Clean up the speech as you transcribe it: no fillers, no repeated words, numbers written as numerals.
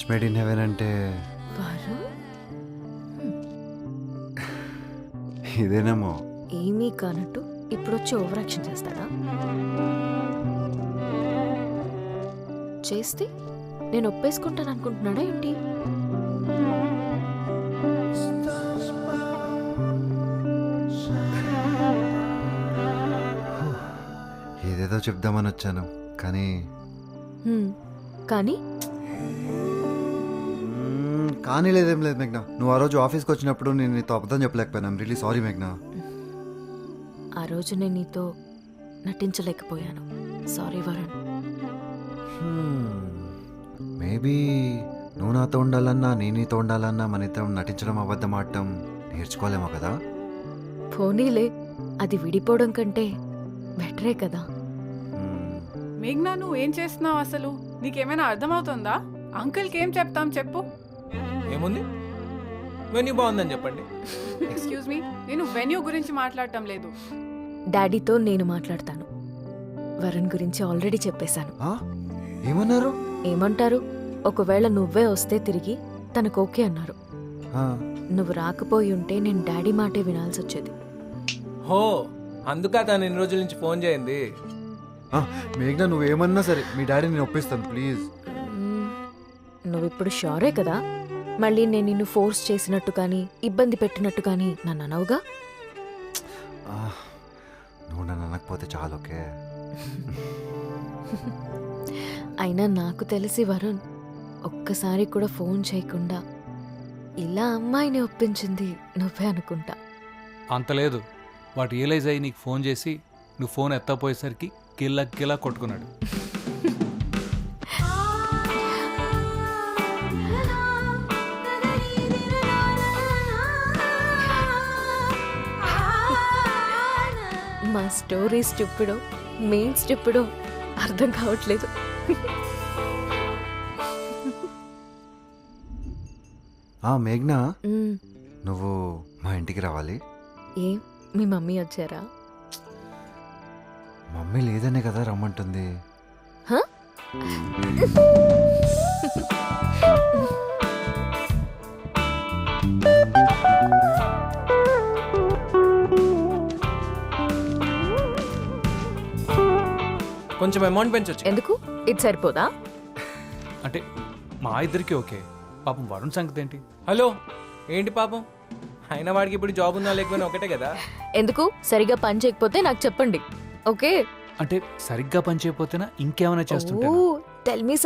Made in heaven అంటే వరుణ్ ఇదేనేమో. ఏమీ కానట్టు ఇప్పుడు వచ్చి ఓవర్ యాక్షన్ చేస్తాడా? చేస్తే నేను ఒప్పేసుకుంటాను అనుకుంటున్నాడా ఏంటి? ఏదేదో చెప్దామని వచ్చాను కానీ కానీ కానీ లేదేం లేదు మేఘ్నా. నువ్వు ఆ రోజు ఆఫీస్కి వచ్చినప్పుడు నేను నీతో అబద్ధం చెప్పలేకపోయాను. ఐమ్ రియలీ సారీ మేఘ్నా. ఆ రోజు నేను నీతో నటించలేకపోయాను. సారీ వరుణ్. మేబీ నువ్వు నాతో ఉండాలన్నా నేను నీతో ఉండాలన్నా మన ఇద్దరం నటించడం అబద్ధం ఆడటం నేర్చుకోలేమో కదా. పోనీలే, అది విడిపోవడం కంటే బెటరే కదా. మేఘ్నా, నువ్వు ఏం చేస్తున్నావు అసలు? నీకేమైనా అర్థమవుతుందా? అంకుల్కి ఏం చెప్తాం చెప్పు. ఏముంది, వెన్యూ బాగుందని చెప్పండి. ఎక్స్క్యూజ్ మీ, నేను వెన్యూ గురించి మాట్లాడటం లేదు. డాడీతో నేను మాట్లాడతాను. వరుణ్ గురించి ఆల్రెడీ చెప్పేశాను. ఏమన్నారు? ఏమంటారు, ఒకవేళ నువ్వే వస్తే తిరిగి తనకు ఓకే అన్నారు. నువ్వు రాకపోయి ఉంటే నేను డాడీ మాటే వినాల్సి వచ్చేది. హో, అందుక తను ఎన్ని రోజుల నుంచి ఫోన్ చేయండి. మేఘ్నా, నువ్వేమన్నా సరే మీ డాడీ నేను ఒప్పిస్తాను ప్లీజ్. నువ్విప్పుడు షోరే కదా? మళ్ళీ నేను నిన్ను ఫోర్స్ చేసినట్టు కానీ ఇబ్బంది పెట్టినట్టు కానీ నన్ను అనవుగా? నువ్వు నన్ను అనకపోతే చాలు. ఓకే. అయినా నాకు తెలిసి వరుణ్ ఒక్కసారి కూడా ఫోన్ చేయకుండా ఇలా అమ్మాయిని ఒప్పించింది నువ్వే అనుకుంటా. అంత లేదు, వాడు రియలైజ్ అయ్యి నీకు ఫోన్ చేసి నువ్వు ఫోన్ ఎత్తపోయేసరికి కిల్ల కిలా కొట్టుకున్నాడు. మా స్టోరీ స్టూపిడో మెయిన్ స్టూపిడో అర్థం కావట్లేదు. మేఘ్నా, నువ్వు మా ఇంటికి రావాలి. ఏం మీ మమ్మీ వచ్చారా? మమ్మీ లేదనే కదా రమ్మంటుంది. హ? కొంచెం అమౌంట్ పెంచొచ్చు. ఎందుకు? ఇది సరిపోదా? అంటే మా ఇద్దరికి ఓకే, పాపం వరుణ్ సంగతి ఏంటి? హలో, ఏంటి పాపం? అయినా వాడికి ఇప్పుడు జాబ్ ఉందా లేకపోయినా ఒకటే కదా. ఎందుకు? సరిగా పని చేయకపోతే నాకు చెప్పండి. ఓకే? అంటే సరిగ్గా పని చేయకపోతేనా ఇంకేమైనా చేస్తుంటా? Tell me some